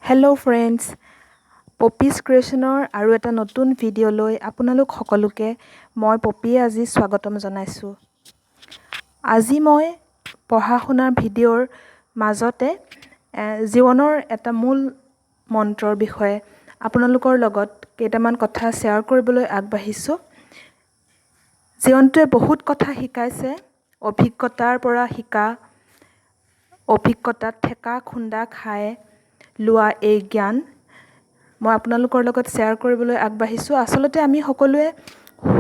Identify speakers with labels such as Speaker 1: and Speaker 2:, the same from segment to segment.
Speaker 1: Hello' friends, পপিজ ক্ৰিয়েশ্যনৰ আৰু এটা নতুন ভিডিঅ'লৈ আপোনালোক সকলোকে মই পপিয়ে আজি স্বাগতম জনাইছোঁ। আজি মই পঢ়া শুনাৰ ভিডিঅ'ৰ মাজতে জীৱনৰ এটা মূল মন্ত্ৰৰ বিষয়ে আপোনালোকৰ লগত কেইটামান কথা শ্বেয়াৰ কৰিবলৈ আগবাঢ়িছোঁ। জীৱনটোৱে বহুত কথা শিকাইছে, অভিজ্ঞতাৰ পৰা শিকা, অভিজ্ঞতাত ঠেকা খুন্দা খাই লোৱা এই জ্ঞান মই আপোনালোকৰ লগত শ্বেয়াৰ কৰিবলৈ আগবাঢ়িছোঁ। আচলতে আমি সকলোৱে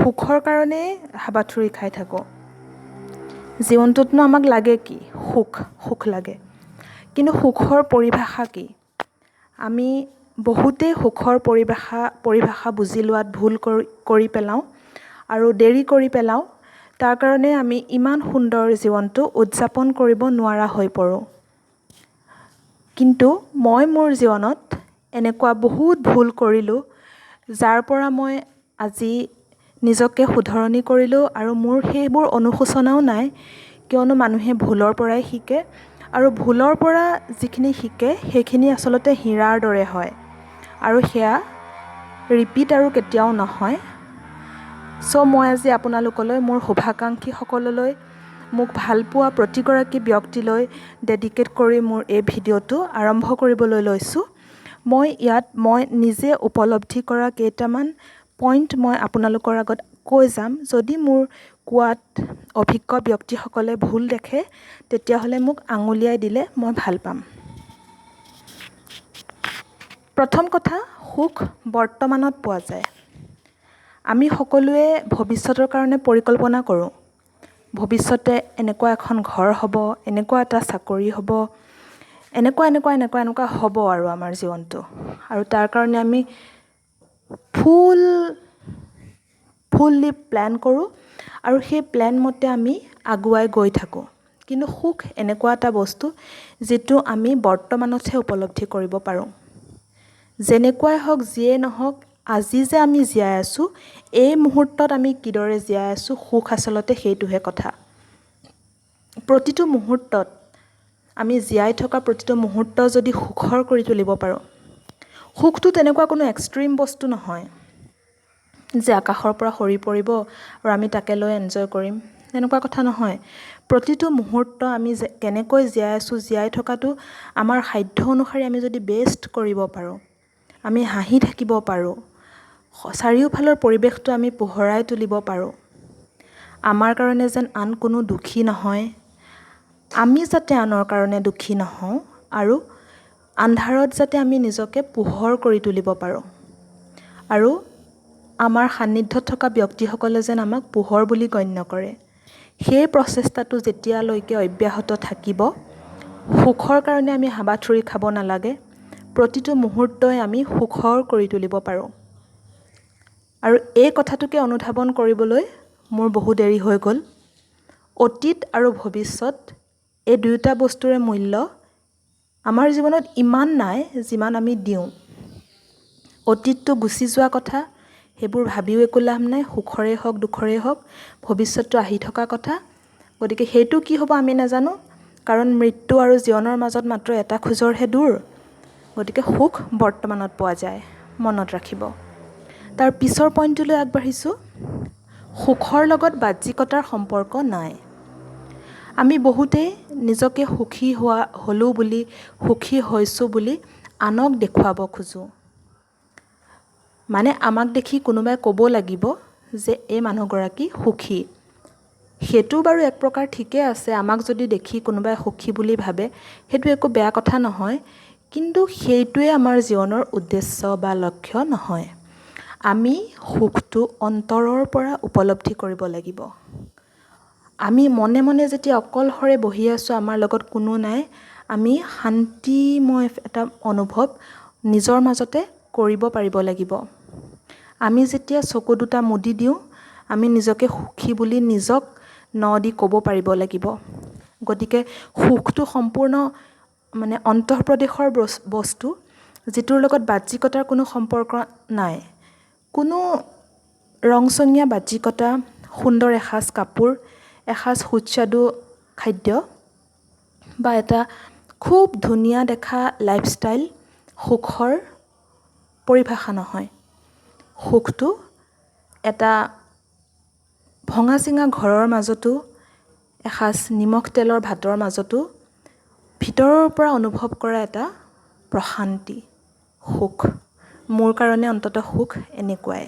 Speaker 1: সুখৰ কাৰণেই হাবাথুৰি খাই থাকোঁ। জীৱনটোতনো আমাক লাগে কি? সুখ লাগে। কিন্তু সুখৰ পৰিভাষা কি? আমি বহুতেই সুখৰ পৰিভাষা বুজি লোৱাত ভুল কৰি পেলাওঁ আৰু দেৰি কৰি পেলাওঁ। তাৰ কাৰণে আমি ইমান সুন্দৰ জীৱনটো উদযাপন কৰিব নোৱাৰা হৈ পৰোঁ। কিন্তু মই মোৰ জীৱনত এনেকুৱা বহুত ভুল কৰিলোঁ, যাৰ পৰা মই আজি নিজকে শুধৰণি কৰিলোঁ আৰু মোৰ সেইবোৰ অনুশোচনাও নাই, কিয়নো মানুহে ভুলৰ পৰাই শিকে আৰু ভুলৰ পৰা যিখিনি শিকে সেইখিনি আচলতে হীৰাৰ দৰে হয় আৰু সেয়া ৰিপিট আৰু কেতিয়াও নহয়। মই আজি আপোনালোকলৈ, মোৰ শুভাকাংক্ষীসকললৈ, মোক ভাল পোৱা প্ৰতিগৰাকী ব্যক্তিলৈ ডেডিকেট কৰি মোৰ এই ভিডিঅ'টো আৰম্ভ কৰিবলৈ লৈছোঁ। মই নিজে উপলব্ধি কৰা কেইটামান পইণ্ট মই আপোনালোকৰ আগত কৈ যাম। যদি মোৰ কোৱাত অভিজ্ঞ ব্যক্তিসকলে ভুল দেখে তেতিয়াহ'লে মোক আঙুলিয়াই দিলে মই ভাল পাম। প্ৰথম কথা, সুখ বৰ্তমানত পোৱা যায়। আমি সকলোৱে ভৱিষ্যতৰ কাৰণে পৰিকল্পনা কৰোঁ। ভৱিষ্যতে এনেকুৱা এখন ঘৰ হ'ব, এনেকুৱা এটা চাকৰি হ'ব, এনেকুৱা হ'ব আৰু আমাৰ জীৱনটো। আৰু তাৰ কাৰণে আমি ফুললি প্লেন কৰোঁ আৰু সেই প্লেন মতে আমি আগুৱাই গৈ থাকোঁ। কিন্তু সুখ এনেকুৱা এটা বস্তু যিটো আমি বৰ্তমানতহে উপলব্ধি কৰিব পাৰোঁ। যেনেকুৱাই হওক, যিয়ে নহওক, আজি যে আমি জীয়াই আছোঁ, এই মুহূৰ্তত আমি কিদৰে জীয়াই আছোঁ, সুখ আচলতে সেইটোহে কথা। প্ৰতিটো মুহূৰ্তত আমি জীয়াই থকা প্ৰতিটো মুহূৰ্ত যদি সুখৰ কৰি তুলিব পাৰোঁ, সুখটো তেনেকুৱা কোনো এক্সট্ৰিম বস্তু নহয় যে আকাশৰ পৰা সৰি পৰিব আৰু আমি তাকে লৈ এনজয় কৰিম, তেনেকুৱা কথা নহয়। প্ৰতিটো মুহূৰ্ত আমি কেনেকৈ জীয়াই আছোঁ, জীয়াই থকাটো আমাৰ সাধ্য অনুসাৰে আমি যদি বেষ্ট কৰিব পাৰোঁ, আমি হাঁহি থাকিব পাৰোঁ, চাৰিওফালৰ পৰিৱেশটো আমি পোহৰাই তুলিব পাৰোঁ, আমাৰ কাৰণে যেন আন কোনো দুখী নহয়, আমি যাতে আনৰ কাৰণে দুখী নহওঁ আৰু আন্ধাৰত যাতে আমি নিজকে পোহৰ কৰি তুলিব পাৰোঁ আৰু আমাৰ সান্নিধ্যত থকা ব্যক্তিসকলে যেন আমাক পোহৰ বুলি গণ্য কৰে, সেই প্ৰচেষ্টাটো যেতিয়ালৈকে অব্যাহত থাকিব, সুখৰ কাৰণে আমি হাবাথুৰি খাব নালাগে। প্ৰতিটো মুহূৰ্তই আমি সুখৰ কৰি তুলিব পাৰোঁ। আৰু এই কথাটোকে অনুধাৱন কৰিবলৈ মোৰ বহু দেৰি হৈ গ'ল। অতীত আৰু ভৱিষ্যত এই দুয়োটা বস্তুৰে মূল্য আমাৰ জীৱনত ইমান নাই যিমান আমি দিওঁ। অতীতটো গুচি যোৱা কথা, সেইবোৰ ভাবিও একো লাভ নাই, সুখৰেই হওক দুখৰেই হওক, ভৱিষ্যতটো আহি থকা কথা। গতিকে সেইটো কি হ'ব আমি নাজানো, কাৰণ মৃত্যু আৰু জীৱনৰ মাজত মাত্ৰ এটা খোজৰহে দূৰ। গতিকে সুখ বৰ্তমানত পোৱা যায়, মনত ৰাখিব। তাৰ পিছৰ পইণ্টটোলৈ আগবাঢ়িছোঁ, সুখৰ লগত বাহ্যিকতাৰ সম্পৰ্ক নাই। আমি বহুতেই নিজকে সুখী হ'লোঁ বুলি, সুখী হৈছোঁ বুলি আনক দেখুৱাব খোজোঁ। মানে আমাক দেখি কোনোবাই ক'ব লাগিব যে এই মানুহগৰাকী সুখী। সেইটো বাৰু এক প্ৰকাৰ ঠিকে আছে, আমাক যদি দেখি কোনোবাই সুখী বুলি ভাবে সেইটো একো বেয়া কথা নহয়। কিন্তু সেইটোৱে আমাৰ জীৱনৰ উদ্দেশ্য বা লক্ষ্য নহয়। আমি সুখটো অন্তৰৰ পৰা উপলব্ধি কৰিব লাগিব। আমি মনে মনে যেতিয়া অকলশৰে বহি আছোঁ, আমাৰ লগত কোনো নাই, আমি শান্তিময় এটা অনুভৱ নিজৰ মাজতে কৰিব পাৰিব লাগিব। আমি যেতিয়া চকু দুটা মুদি দিওঁ, আমি নিজকে সুখী বুলি নিজক দি ক'ব পাৰিব লাগিব। গতিকে সুখটো সম্পূৰ্ণ অন্তঃপ্ৰদেশৰ বস্তু, যিটোৰ লগত বাহ্যিকতাৰ কোনো সম্পৰ্ক নাই। কোনো ৰংচঙীয়া বাহ্যিকতা, সুন্দৰ এসাঁজ কাপোৰ, এসাঁজ সুস্বাদু খাদ্য বা এটা খুব ধুনীয়া দেখা লাইফষ্টাইল সুখৰ পৰিভাষা নহয়। সুখটো এটা ভঙা চিঙা ঘৰৰ মাজতো, এসাঁজ নিমখ তেলৰ ভাতৰ মাজতো ভিতৰৰ পৰা অনুভৱ কৰা এটা প্ৰশান্তি, সুখ। মোৰ কাৰণে অন্ততঃ সুখ এনেকুৱাই।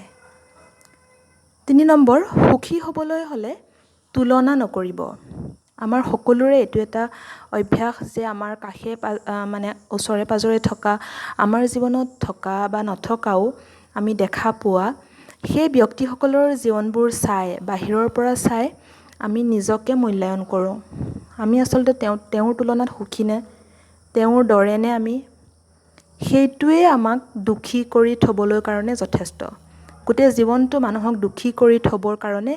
Speaker 1: 3 নম্বৰ, সুখী হ'বলৈ হ'লে তুলনা নকৰিব। আমাৰ সকলোৰে এইটো এটা অভ্যাস যে আমাৰ মানে ওচৰে পাজৰে থকা, আমাৰ জীৱনত থকা বা নথকাও আমি দেখা পোৱা সেই ব্যক্তিসকলৰ জীৱনবোৰ চাই, বাহিৰৰ পৰা চাই আমি নিজকে মূল্যায়ন কৰোঁ। আমি আচলতে তেওঁৰ তুলনাত সুখী নে, তেওঁৰ দৰে নে আমি? সেইটোৱে আমাক দুখী কৰি থ'বলৈ কাৰণে যথেষ্ট। গোটেই জীৱনটো মানুহক দুখী কৰি থ'বৰ কাৰণে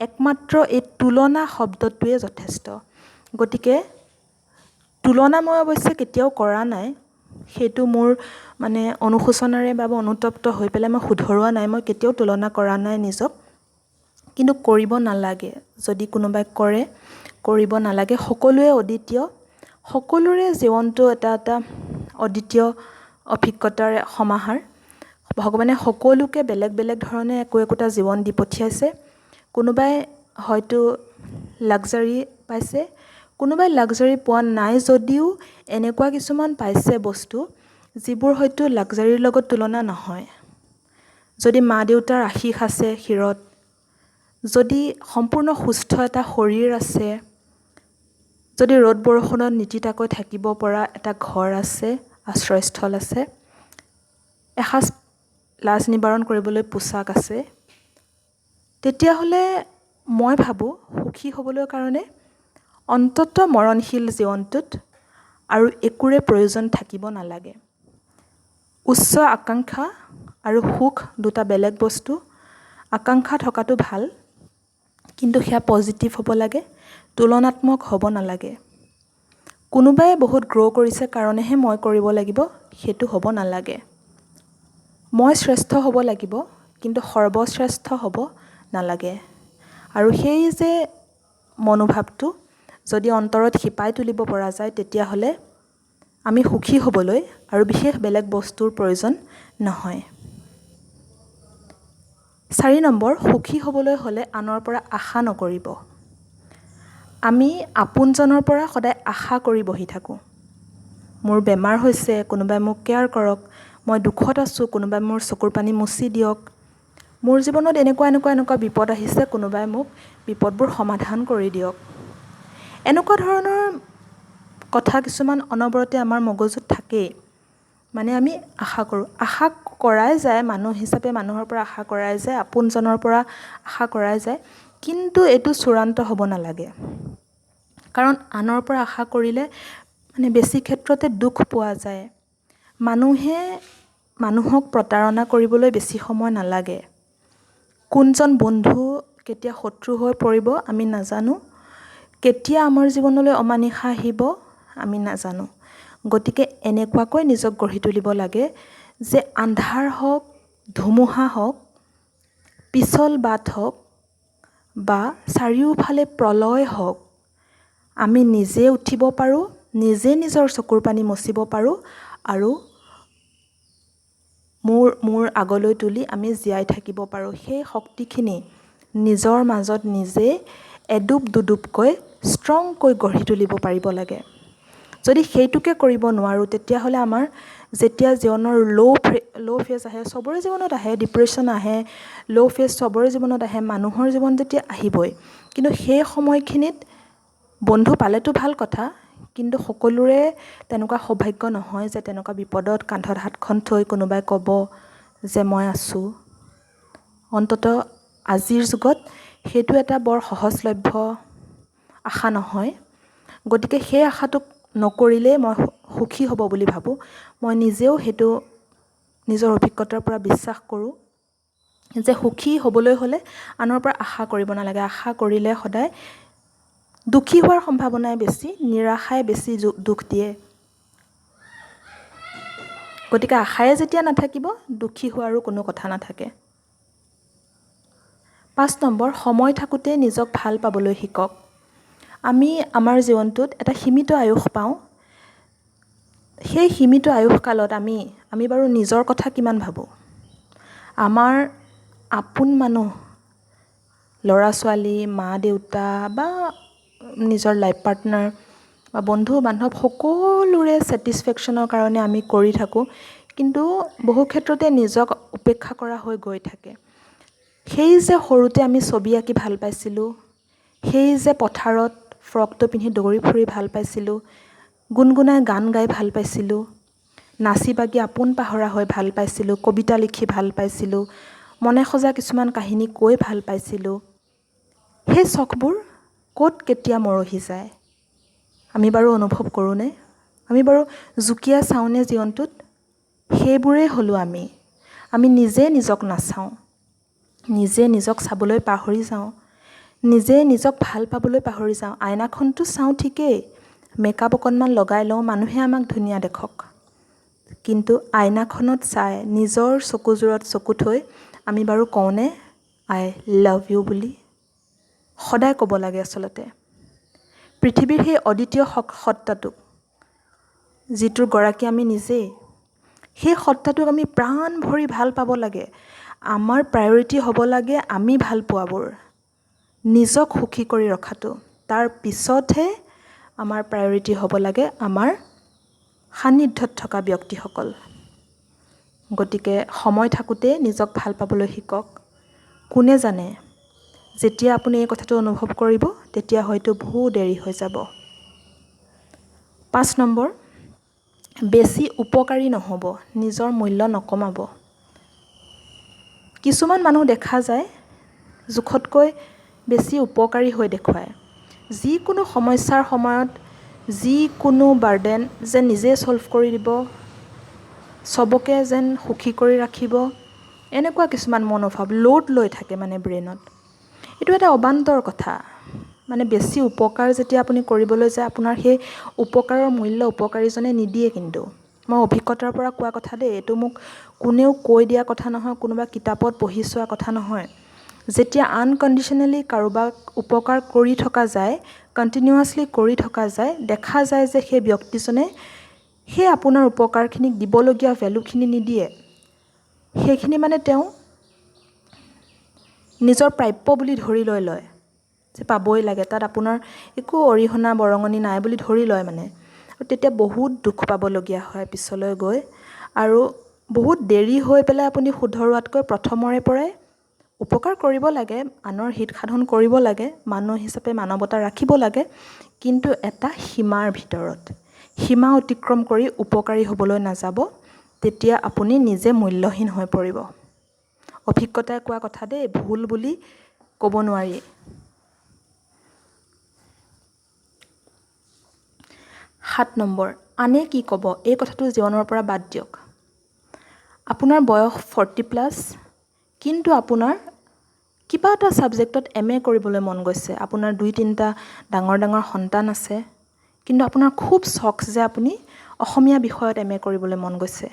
Speaker 1: একমাত্ৰ এই তুলনা শব্দটোৱে যথেষ্ট। গতিকে তুলনা মই অৱশ্যে কেতিয়াও কৰা নাই। সেইটো মোৰ মানে অনুশোচনাৰে বা অনুতপ্ত হৈ পেলাই মই শুধৰোৱা নাই। মই কেতিয়াও তুলনা কৰা নাই নিজক। কিন্তু কৰিব নালাগে। যদি কোনোবাই কৰে, কৰিব নালাগে। সকলোৱে অদ্বিতীয়। সকলোৰে জীৱনটো এটা এটা অদ্বিতীয় অভিজ্ঞতাৰ সমাহাৰ। ভগৱানে সকলোকে বেলেগ বেলেগ ধৰণে একোটা জীৱন দি পঠিয়াইছে। কোনোবাই হয়তো লাক্সাৰী পাইছে, কোনোবাই লাক্সাৰী পোৱা নাই যদিও এনেকুৱা কিছুমান পাইছে বস্তু যিবোৰ হয়তো লাক্সাৰীৰ লগত তুলনা নহয়। যদি মা দেউতাৰ আশীষ আছে শিৰত, যদি সম্পূৰ্ণ সুস্থ এটা শৰীৰ আছে, যদি ৰ'দ বৰষুণত নিতিতাকৈ থাকিব পৰা এটা ঘৰ আছে, আশ্ৰয়স্থল আছে, এসাঁজ লাজ নিবাৰণ কৰিবলৈ পোছাক আছে, তেতিয়াহ'লে মই ভাবোঁ সুখী হ'বলৈ কাৰণে অন্ততঃ মৰণশীল জীৱনটোত আৰু একোৰে প্ৰয়োজন থাকিব নালাগে। উচ্চ আকাংক্ষা আৰু সুখ দুটা বেলেগ বস্তু। আকাংক্ষা থকাটো ভাল, কিন্তু সেয়া পজিটিভ হ'ব লাগে, তুলনাত্মক হ'ব নালাগে। কোনোবাই বহুত গ্ৰ' কৰিছে কাৰণেহে মই কৰিব লাগিব, সেইটো হ'ব নালাগে। মই শ্ৰেষ্ঠ হ'ব লাগিব, কিন্তু সৰ্বশ্ৰেষ্ঠ হ'ব নালাগে। আৰু সেই যে মনোভাৱটো যদি অন্তৰত শিপাই তুলিব পৰা যায়, তেতিয়াহ'লে আমি সুখী হ'বলৈ আৰু বিশেষ বেলেগ বস্তুৰ প্ৰয়োজন নহয়। 4 নম্বৰ, সুখী হ'বলৈ হ'লে আনৰ পৰা আশা নকৰিব। আমি আপোনজনৰ পৰা সদায় আশা কৰি বহি থাকোঁ। মোৰ বেমাৰ হৈছে, কোনোবাই মোক কেয়াৰ কৰক। মই দুখত আছোঁ, কোনোবাই মোৰ চকুৰ পানী মুচি দিয়ক। মোৰ জীৱনত এনেকুৱা বিপদ আহিছে, কোনোবাই মোক বিপদবোৰ সমাধান কৰি দিয়ক। এনেকুৱা ধৰণৰ কথা কিছুমান অনবৰতে আমাৰ মগজুত থাকেই। মানে আমি আশা কৰোঁ। আশা কৰাই যায়, মানুহ হিচাপে মানুহৰ পৰা আশা কৰাই যায়, আপোনজনৰ পৰা আশা কৰাই যায়। কিন্তু এইটো চূড়ান্ত হ'ব নালাগে। কাৰণ আনৰ পৰা আশা কৰিলে মানে বেছি ক্ষেত্ৰতে দুখ পোৱা যায়। মানুহে মানুহক প্ৰতাৰণা কৰিবলৈ বেছি সময় নালাগে। কোনজন বন্ধু কেতিয়া শত্ৰু হৈ পৰিব আমি নাজানো। কেতিয়া আমাৰ জীৱনলৈ অমানিশা আহিব আমি নাজানো। গতিকে এনেকুৱাকৈ নিজক গঢ়ি তুলিব লাগে যে আন্ধাৰ হওক, ধুমুহা হওক, পিছল বাট হওক বা চাৰিওফালে প্ৰলয় হওক, আমি নিজে উঠিব পাৰোঁ, নিজে নিজৰ চকুৰ পানী মচিব পাৰোঁ আৰু মূৰ আগলৈ তুলি আমি জীয়াই থাকিব পাৰোঁ। সেই শক্তিখিনি নিজৰ মাজত নিজে এডোপ দুডোপকৈ ষ্ট্ৰংকৈ গঢ়ি তুলিব পাৰিব লাগে। যদি সেইটোকে কৰিব নোৱাৰোঁ, তেতিয়াহ'লে আমাৰ যেতিয়া জীৱনৰ ল' ফেজ আহে, চবৰে জীৱনত আহে, ডিপ্ৰেশ্যন আহে, ল' ফেজ চবৰে জীৱনত আহে, মানুহৰ জীৱন যেতিয়া আহিবই। কিন্তু সেই সময়খিনিত বন্ধু পালেতো ভাল কথা, কিন্তু সকলোৰে তেনেকুৱা সৌভাগ্য নহয় যে তেনেকুৱা বিপদত কান্ধত হাতখন থৈ কোনোবাই ক'ব যে মই আছোঁ। অন্ততঃ আজিৰ যুগত সেইটো এটা বৰ সহজলভ্য আশা নহয়। গতিকে সেই আশাটোক নকৰিলেই মই সুখী হ'ব বুলি ভাবোঁ। মই নিজেও সেইটো নিজৰ অভিজ্ঞতাৰ পৰা বিশ্বাস কৰোঁ যে সুখী হ'বলৈ হ'লে আনৰ পৰা আশা কৰিব নালাগে। আশা কৰিলে সদায় দুখী হোৱাৰ সম্ভাৱনাই বেছি, নিৰাশাই বেছি দুখ দিয়ে। গতিকে আশায়ে যেতিয়া নাথাকিব, দুখী হোৱাৰো কোনো কথা নাথাকে। 5 নম্বৰ, সময় থাকোঁতে নিজক ভাল পাবলৈ শিকক। আমি আমাৰ জীৱনটোত এটা সীমিত আয়ুস পাওঁ। সেই সীমিত আয়ুসকালত আমি আমি বাৰু নিজৰ কথা কিমান ভাবোঁ? আমাৰ আপোন মানুহ, ল'ৰা ছোৱালী, মা দেউতা বা নিজৰ লাইফ পাৰ্টনাৰ বা বন্ধু বান্ধৱ সকলোৰে ছেটিছফেকশ্যনৰ কাৰণে আমি কৰি থাকোঁ, কিন্তু বহু ক্ষেত্ৰতে নিজক উপেক্ষা কৰা হৈ গৈ থাকে। সেই যে সৰুতে আমি ছবি আঁকি ভাল পাইছিলোঁ, সেই যে পথাৰত ফ্ৰকটো পিন্ধি দৌৰি ফুৰি ভাল পাইছিলোঁ, গুণগুণাই গান গাই ভাল পাইছিলোঁ, নাচি বাগি আপোন পাহৰা হৈ ভাল পাইছিলোঁ, কবিতা লিখি ভাল পাইছিলোঁ, মনে সজা কিছুমান কাহিনী কৈ ভাল পাইছিলোঁ, সেই চখবোৰ ক'ত কেতিয়া মৰহি যায়? আমি বাৰু অনুভৱ কৰোঁনে? আমি বাৰু জুকিয়া চাওঁনে জীৱনটোত? সেইবোৰেই হ'লোঁ আমি। আমি নিজে নিজক নাচাওঁ, নিজে নিজক চাবলৈ পাহৰি যাওঁ, নিজে নিজক ভাল পাবলৈ পাহৰি যাওঁ। আইনাখনটো চাওঁ ঠিকেই, মেকআপ অকণমান লগাই লওঁ, মানুহে আমাক ধুনীয়া দেখক, কিন্তু আইনাখনত চাই নিজৰ চকুযোৰত চকু থৈ আমি বাৰু কওঁনে আই লাভ ইউ বুলি? সদায় ক'ব লাগে আচলতে। পৃথিৱীৰ সেই অদ্বিতীয় সত্তাটোক, যিটোৰ গৰাকী আমি নিজেই, সেই সত্তাটোক আমি প্ৰাণ ভৰি ভাল পাব লাগে। আমাৰ প্ৰায়ৰিটি হ'ব লাগে আমি ভাল পোৱাবোৰ, নিজক সুখী কৰি ৰখাটো। তাৰ পিছতহে আমাৰ প্ৰায়ৰিটি হ'ব লাগে আমাৰ সান্নিধ্যত থকা ব্যক্তিসকল। গতিকে সময় থাকোঁতে নিজক ভাল পাবলৈ শিকক। কোনে জানে, যেতিয়া আপুনি এই কথাটো অনুভৱ কৰিব, তেতিয়া হয়তো বহু দেৰি হৈ যাব। 5 নম্বৰ, বেছি উপকাৰী নহ'ব, নিজৰ মূল্য নকমাব। কিছুমান মানুহ দেখা যায় জোখতকৈ বেছি উপকাৰী হৈ দেখুৱায়। যিকোনো সমস্যাৰ সময়ত যিকোনো বাৰ্ডেন যেন নিজে ছল্ভ কৰি দিব, চবকে যেন সুখী কৰি ৰাখিব, এনেকুৱা কিছুমান মনোভাৱ লোড লৈ থাকে মানে ব্ৰেইনত। এইটো এটা অবান্তৰ কথা। মানে বেছি উপকাৰ যেতিয়া আপুনি কৰিবলৈ যায়, আপোনাৰ সেই উপকাৰৰ মূল্য উপকাৰীজনে নিদিয়ে। কিন্তু মই অভিজ্ঞতাৰ পৰা কোৱা কথা দেই, এইটো মোক কোনেও কৈ দিয়া কথা নহয়, কোনোবা কিতাপত পঢ়ি চোৱা কথা নহয়। যেতিয়া আনকণ্ডিশ্যনেলি কাৰোবাক উপকাৰ কৰি থকা যায়, কণ্টিনিউৱাছলি কৰি থকা যায়, দেখা যায় যে সেই ব্যক্তিজনে সেই আপোনাৰ উপকাৰখিনিক দিবলগীয়া ভেলুখিনি নিদিয়ে। সেইখিনি মানে তেওঁ নিজৰ প্ৰাপ্য বুলি ধৰি লয় যে পাবই লাগে, তাত আপোনাৰ একো অৰিহণা বৰঙণি নাই বুলি ধৰি লয় মানে। আৰু তেতিয়া বহুত দুখ পাবলগীয়া হয় পিছলৈ গৈ। আৰু বহুত দেৰি হৈ পেলাই আপুনি শুধৰোৱাতকৈ প্ৰথমৰে পৰাই উপকাৰ কৰিব লাগে, আনৰ হিত সাধন কৰিব লাগে, মানুহ হিচাপে মানৱতা ৰাখিব লাগে, কিন্তু এটা সীমাৰ ভিতৰত। সীমা অতিক্ৰম কৰি উপকাৰী হ'বলৈ নাযাব, তেতিয়া আপুনি নিজে মূল্যহীন হৈ পৰিব। অভিজ্ঞতাই কোৱা কথা দেই, ভুল বুলি ক'ব নোৱাৰি। 7 নম্বৰ, আনে কি ক'ব, এই কথাটো জীৱনৰ পৰা বাদ দিয়ক। আপোনাৰ বয়স 40+, কিন্তু আপোনাৰ কিবা এটা ছাবজেক্টত MA কৰিবলৈ মন গৈছে, আপোনাৰ 2-3টা ডাঙৰ ডাঙৰ সন্তান আছে, কিন্তু আপোনাৰ খুব চখ যে আপুনি অসমীয়া বিষয়ত MA কৰিবলৈ মন গৈছে,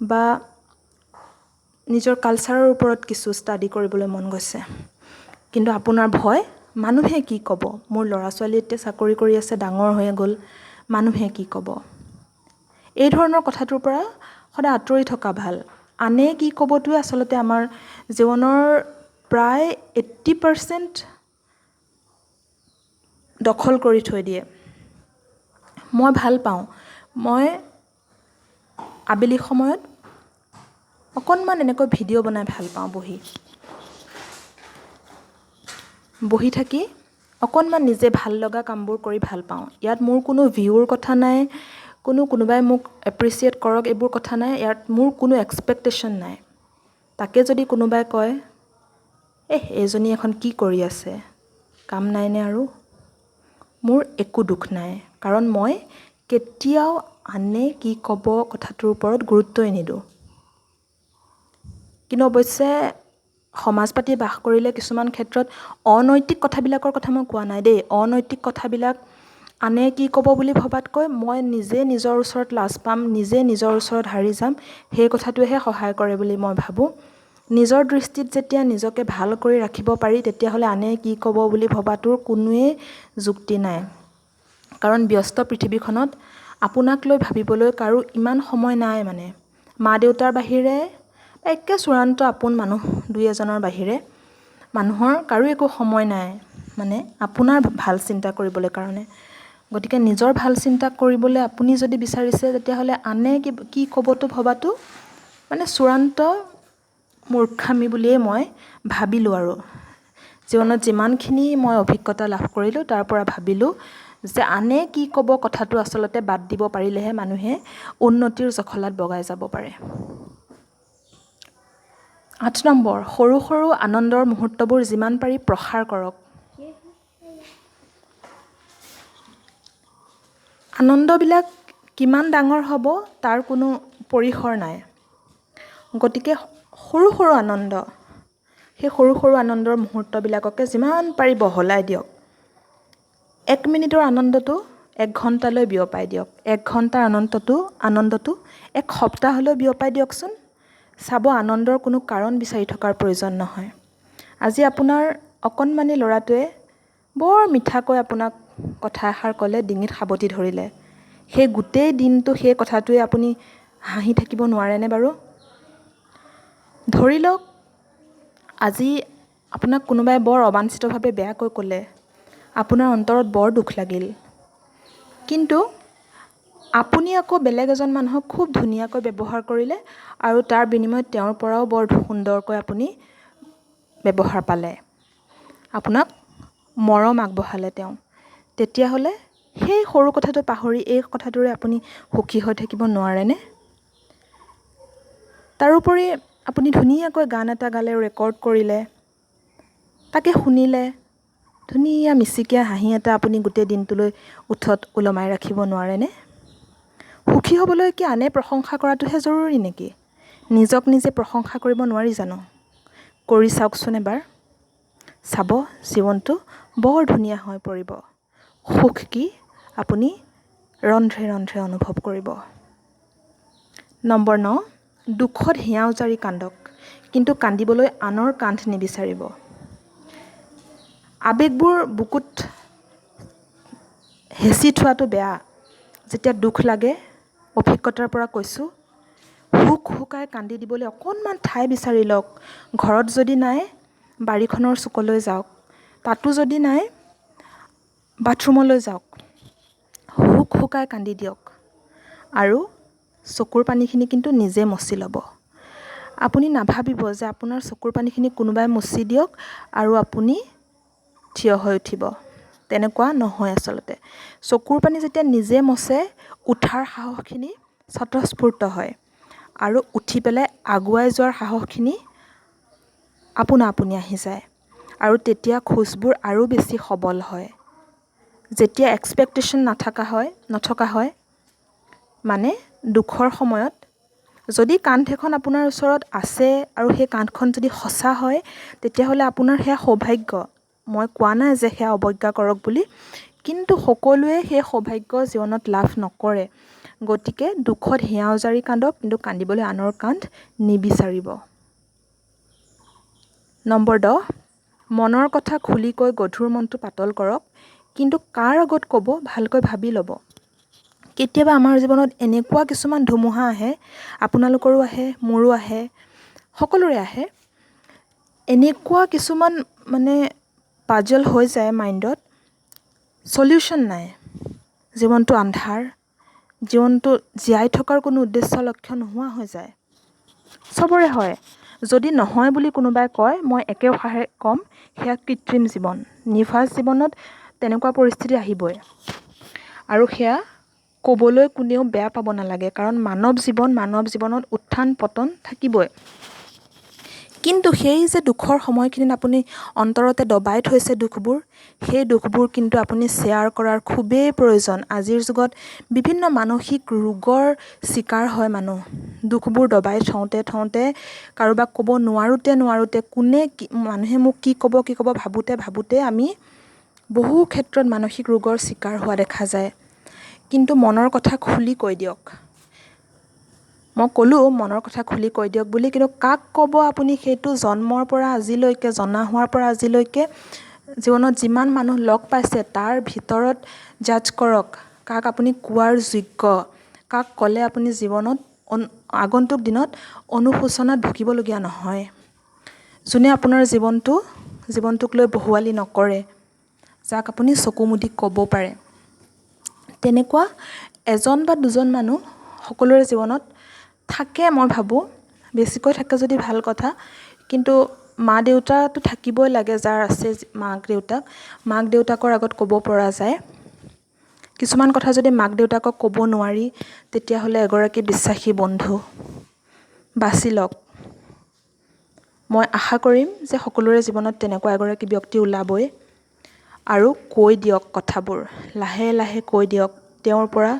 Speaker 1: বা নিজৰ কালচাৰৰ ওপৰত কিছু ষ্টাডি কৰিবলৈ মন গৈছে, কিন্তু আপোনাৰ ভয়, মানুহে কি ক'ব, মোৰ ল'ৰা ছোৱালী এতিয়া চাকৰি কৰি আছে, ডাঙৰ হৈ গ'ল, মানুহে কি ক'ব। এই ধৰণৰ কথাটোৰ পৰা সদায় আঁতৰি থকা ভাল। আনে কি ক'বটোৱে আচলতে আমাৰ জীৱনৰ প্ৰায় 80% দখল কৰি থৈ দিয়ে। মই ভাল পাওঁ, মই আবেলি সময়ত অকণমান এনেকৈ ভিডিঅ' বনাই ভাল পাওঁ, বহি থাকি অকণমান নিজে ভাল লগা কামবোৰ কৰি ভাল পাওঁ। ইয়াত মোৰ কোনো ভিউৰ কথা নাই, কোনোবাই মোক এপ্ৰিচিয়েট কৰক এইবোৰ কথা নাই, ইয়াত মোৰ কোনো এক্সপেক্টেশ্যন নাই। তাকে যদি কোনোবাই কয়, এইজনী এখন কি কৰি আছে, কাম নাইনে আৰু, মোৰ একো দুখ নাই, কাৰণ মই কেতিয়াও আনে কি ক'ব কথাটোৰ ওপৰত গুৰুত্বই নিদিওঁ। কিন্তু অৱশ্যে সমাজ পাতি বাস কৰিলে কিছুমান ক্ষেত্ৰত অনৈতিক কথাবিলাকৰ কথা মই কোৱা নাই দেই। অনৈতিক কথাবিলাক আনে কি ক'ব বুলি ভবাতকৈ মই নিজে নিজৰ ওচৰত লাজ পাম, নিজে নিজৰ ওচৰত হাৰি যাম, সেই কথাটোৱেহে সহায় কৰে বুলি মই ভাবোঁ। নিজৰ দৃষ্টিত যেতিয়া নিজকে ভাল কৰি ৰাখিব পাৰি, তেতিয়াহ'লে আনে কি ক'ব বুলি ভবাটোৰ কোনোৱেই যুক্তি নাই। কাৰণ ব্যস্ত পৃথিৱীখনত আপোনাক লৈ ভাবিবলৈ কাৰো ইমান সময় নাই মানে। মা দেউতাৰ বাহিৰে একে চূড়ান্ত আপোন মানুহ দুই এজনৰ বাহিৰে মানুহৰ কাৰো একো সময় নাই মানে আপোনাৰ ভাল চিন্তা কৰিবলৈ কাৰণে। গতিকে নিজৰ ভাল চিন্তা কৰিবলৈ আপুনি যদি বিচাৰিছে তেতিয়াহ'লে আনে কি ক'বতো ভবাটো মানে চূড়ান্ত মূৰ্খামি বুলিয়েই মই ভাবিলোঁ আৰু জীৱনত যিমানখিনি মই অভিজ্ঞতা লাভ কৰিলোঁ তাৰ পৰা ভাবিলোঁ যে আনে কি ক'ব কথাটো আচলতে বাদ দিব পাৰিলেহে মানুহে উন্নতিৰ জখলাত বগাই যাব পাৰে। 8 নম্বৰ, সৰু সৰু আনন্দৰ মুহূৰ্তবোৰ যিমান পাৰি প্ৰসাৰ কৰক। আনন্দবিলাক কিমান ডাঙৰ হ'ব তাৰ কোনো পৰিসৰ নাই। গতিকে সৰু সৰু আনন্দ, সেই সৰু সৰু আনন্দৰ মুহূৰ্তবিলাককে যিমান পাৰি বহলাই দিয়ক। 1 মিনিটৰ আনন্দটো 1 ঘণ্টালৈ বিয়পাই দিয়ক। 1 ঘণ্টাৰ আনন্দটো 1 সপ্তাহলৈ বিয়পাই দিয়কচোন। চাব আনন্দৰ কোনো কাৰণ বিচাৰি থকাৰ প্ৰয়োজন নহয়। আজি আপোনাৰ অকণমানি ল'ৰাটোৱে বৰ মিঠাকৈ আপোনাক কথা এষাৰ ক'লে, ডিঙিত সাৱটি ধৰিলে। সেই গোটেই দিনটো সেই কথাটোৱে আপুনি হাঁহি থাকিব নোৱাৰেনে বাৰু? ধৰি লওক আজি আপোনাক কোনোবাই বৰ অবাঞ্ছিতভাৱে বেয়াকৈ ক'লে, আপোনাৰ অন্তৰত বৰ দুখ লাগিল। কিন্তু আপুনি আকৌ বেলেগ এজন মানুহক খুব ধুনীয়াকৈ ব্যৱহাৰ কৰিলে আৰু তাৰ বিনিময়ত তেওঁৰ পৰাও বৰ সুন্দৰকৈ আপুনি ব্যৱহাৰ পালে। আপোনাক মৰম আগবঢ়ালে তেওঁ। তেতিয়াহ'লে সেই সৰু কথাটো পাহৰি এই কথাটোৰে আপুনি সুখী হৈ থাকিব নোৱাৰেনে? তাৰোপৰি আপুনি ধুনীয়াকৈ গান এটা গালে, ৰেকৰ্ড কৰিলে, তাকে শুনিলে, ধুনীয়া মিচিকীয়া হাঁহি এটা আপুনি গোটেই দিনটোলৈ ওঠত ওলমাই ৰাখিব নোৱাৰেনে? সুখী হ'বলৈ কি আনে প্ৰশংসা কৰাটোহে জৰুৰী নেকি? নিজক নিজে প্ৰশংসা কৰিব নোৱাৰি জানো? কৰি চাওকচোন এবাৰ। চাব জীৱনটো বৰ ধুনীয়া হৈ পৰিব। সুখ কি আপুনি ৰন্ধ্ৰে ৰন্ধ্ৰে অনুভৱ কৰিব। নম্বৰ 9, দুখত হিয়া উজাৰি কান্দক, কিন্তু কান্দিবলৈ আনৰ কান্ধ নিবিচাৰিব। আৱেগবোৰ বুকুত হেঁচি থোৱাটো বেয়া। যেতিয়া দুখ লাগে, অভিজ্ঞতাৰ পৰা কৈছোঁ, হুক হুকাই কান্দি দিবলৈ অকণমান ঠাই বিচাৰি লওক। ঘৰত যদি নাই, বাৰীখনৰ চুকলৈ যাওক। তাতো যদি নাই, বাথৰুমলৈ যাওক। হুক হুকাই কান্দি দিয়ক আৰু চকুৰ পানীখিনি কিন্তু নিজে মচি ল'ব। আপুনি নাভাবিব যে আপোনাৰ চকুৰ পানীখিনি কোনোবাই মচি দিয়ক আৰু আপুনি থিয় হৈ উঠিব। তেনেকুৱা নহয় আচলতে। চকুৰ পানী যেতিয়া নিজে মচে, উঠাৰ সাহসখিনি স্বতঃস্ফূৰ্ত হয় আৰু উঠি পেলাই আগুৱাই যোৱাৰ সাহসখিনি আপোনা আপুনি আহি যায় আৰু তেতিয়া খোজবোৰ আৰু বেছি সবল হয়। যেতিয়া এক্সপেক্টেশ্যন নথকা হয়, মানে দুখৰ সময়ত যদি কান্ধ এখন আপোনাৰ ওচৰত আছে আৰু সেই কান্ধখন যদি সঁচা হয়, তেতিয়াহ'লে আপোনাৰ সেয়া সৌভাগ্য। মই কোৱা নাই যে সেয়া অৱজ্ঞা কৰক বুলি, কিন্তু সকলোৱে সেই সৌভাগ্য জীৱনত লাভ নকৰে। গতিকে দুখত হিয়া উজাৰি কান্দক, কিন্তু কান্দিবলৈ আনৰ কান্ধ নিবিচাৰিব। নম্বৰ 10, মনৰ কথা খুলি কৈ গধুৰ মনটো পাতল কৰক, কিন্তু কাৰ আগত ক'ব ভালকৈ ভাবি ল'ব। কেতিয়াবা আমাৰ জীৱনত এনেকুৱা কিছুমান ধুমুহা আহে, আপোনালোকৰো আহে, মোৰো আহে, সকলোৰে আহে। এনেকুৱা কিছুমান মানে পাজল হৈ যায় মাইণ্ডত, সলিউশ্যন নাই। জীৱনটো আন্ধাৰ, জীৱনটো জীয়াই থকাৰ কোনো উদ্দেশ্য লক্ষ্য নোহোৱা হৈ যায়। চবৰে হয়। যদি নহয় বুলি কোনোবাই কয়, মই একেষাৰে ক'ম, সেয়া কৃত্ৰিম জীৱন। নিভাঁজ জীৱনত তেনেকুৱা পৰিস্থিতি আহিবই। আৰু সেয়া ক'বলৈ কোনেও বেয়া পাব নালাগে, কাৰণ মানৱ জীৱনত উত্থান পতন থাকিবই। কিন্তু সেই যে দুখৰ সময়খিনিত আপুনি অন্তৰতে দবাই থৈছে দুখবোৰ, সেই দুখবোৰ কিন্তু আপুনি শ্বেয়াৰ কৰাৰ খুবেই প্ৰয়োজন। আজিৰ যুগত বিভিন্ন মানসিক ৰোগৰ চিকাৰ হয় মানুহ। দুখবোৰ দবাই থওঁতে কাৰোবাক ক'ব নোৱাৰোঁতে মানুহে মোক কি ক'ব ভাবোঁতে আমি বহু ক্ষেত্ৰত মানসিক ৰোগৰ চিকাৰ হোৱা দেখা যায়। কিন্তু মনৰ কথা খুলি কৈ দিয়ক। মই ক'লোঁ মনৰ কথা খুলি কৈ দিয়ক বুলি, কিন্তু কাক ক'ব আপুনি সেইটো জন্মৰ পৰা আজিলৈকে, জনা হোৱাৰ পৰা আজিলৈকে জীৱনত যিমান মানুহ লগ পাইছে তাৰ ভিতৰত জাজ কৰক, কাক আপুনি কোৱাৰ যোগ্য, কাক ক'লে আপুনি জীৱনত আগন্তুক দিনত অনুশোচনাত ভুগিবলগীয়া নহয়। যোনে আপোনাৰ জীৱনটোক লৈ বহুৱালি নকৰে, যাক আপুনি চকু মুদি ক'ব পাৰে, তেনেকুৱা এজন বা দুজন মানুহ সকলোৰে জীৱনত থাকে। মই ভাবোঁ বেছিকৈ থাকে যদি ভাল কথা, কিন্তু মা দেউতাটো থাকিবই লাগে। যাৰ আছে মাক দেউতাকৰ আগত ক'ব পৰা যায়। কিছুমান কথা যদি মাক দেউতাকক ক'ব নোৱাৰি, তেতিয়াহ'লে এগৰাকী বিশ্বাসী বন্ধু বাছি লওক। মই আশা কৰিম যে সকলোৰে জীৱনত তেনেকুৱা এগৰাকী ব্যক্তি ওলাবই, আৰু কৈ দিয়ক কথাবোৰ, লাহে লাহে কৈ দিয়ক। তেওঁৰ পৰা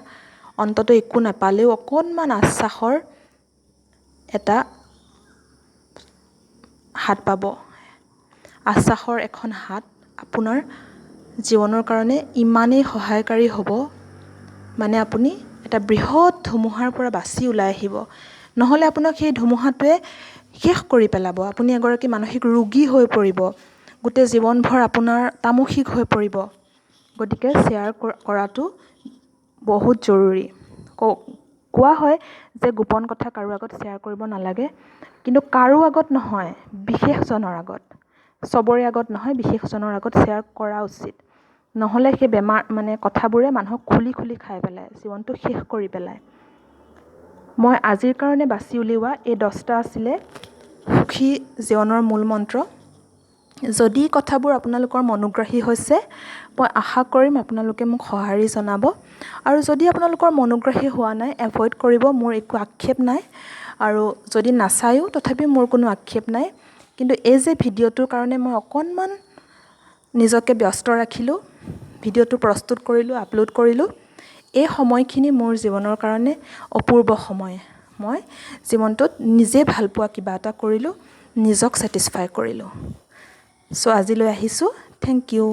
Speaker 1: অন্ততঃ একো নাপালেও অকণমান আশ্বাসৰ এটা হাত পাব। আশ্বাসৰ এখন হাত আপোনাৰ জীৱনৰ কাৰণে ইমানেই সহায়কাৰী হ'ব, মানে আপুনি এটা বৃহৎ ধুমুহাৰ পৰা বাচি ওলাই আহিব। নহ'লে আপোনাক সেই ধুমুহাটোৱে শেষ কৰি পেলাব। আপুনি এগৰাকী মানসিক ৰোগী হৈ পৰিব, গোটেই জীৱনভৰ আপোনাৰ তামসিক হৈ পৰিব। গতিকে শ্বেয়াৰ কৰাটো বহুত জৰুৰী। কোৱা হয় যে গোপন কথা কাৰো আগত শ্বেয়াৰ কৰিব নালাগে, কিন্তু কাৰো আগত নহয়, বিশেষজনৰ আগত, চবৰে আগত নহয়, বিশেষজনৰ আগত শ্বেয়াৰ কৰা উচিত। নহ'লে সেই কথাবোৰে মানুহক খুলি খুলি খাই পেলায়, জীৱনটো শেষ কৰি পেলায়। মই আজিৰ কাৰণে বাছি উলিওৱা এই 10টা আছিলে সুখী জীৱনৰ মূল মন্ত্ৰ। যদি কথাবোৰ আপোনালোকৰ মনোগ্ৰাহী হৈছে, মই আশা কৰিম আপোনালোকে মোক সঁহাৰি জনাব। আৰু যদি আপোনালোকৰ মনোগ্ৰাহী হোৱা নাই, এভইড কৰিব, মোৰ একো আক্ষেপ নাই। আৰু যদি নাচায়ো, তথাপি মোৰ কোনো আক্ষেপ নাই। কিন্তু এই যে ভিডিঅ'টোৰ কাৰণে মই অকণমান নিজকে ব্যস্ত ৰাখিলোঁ, ভিডিঅ'টো প্ৰস্তুত কৰিলোঁ, আপলোড কৰিলোঁ, এই সময়খিনি মোৰ জীৱনৰ কাৰণে অপূৰ্ব সময়। মই জীৱনটোত নিজে ভাল পোৱা কিবা এটা কৰিলোঁ, নিজক ছেটিছফাই কৰিলোঁ। চ' আজিলৈ আহিছোঁ। Thank U.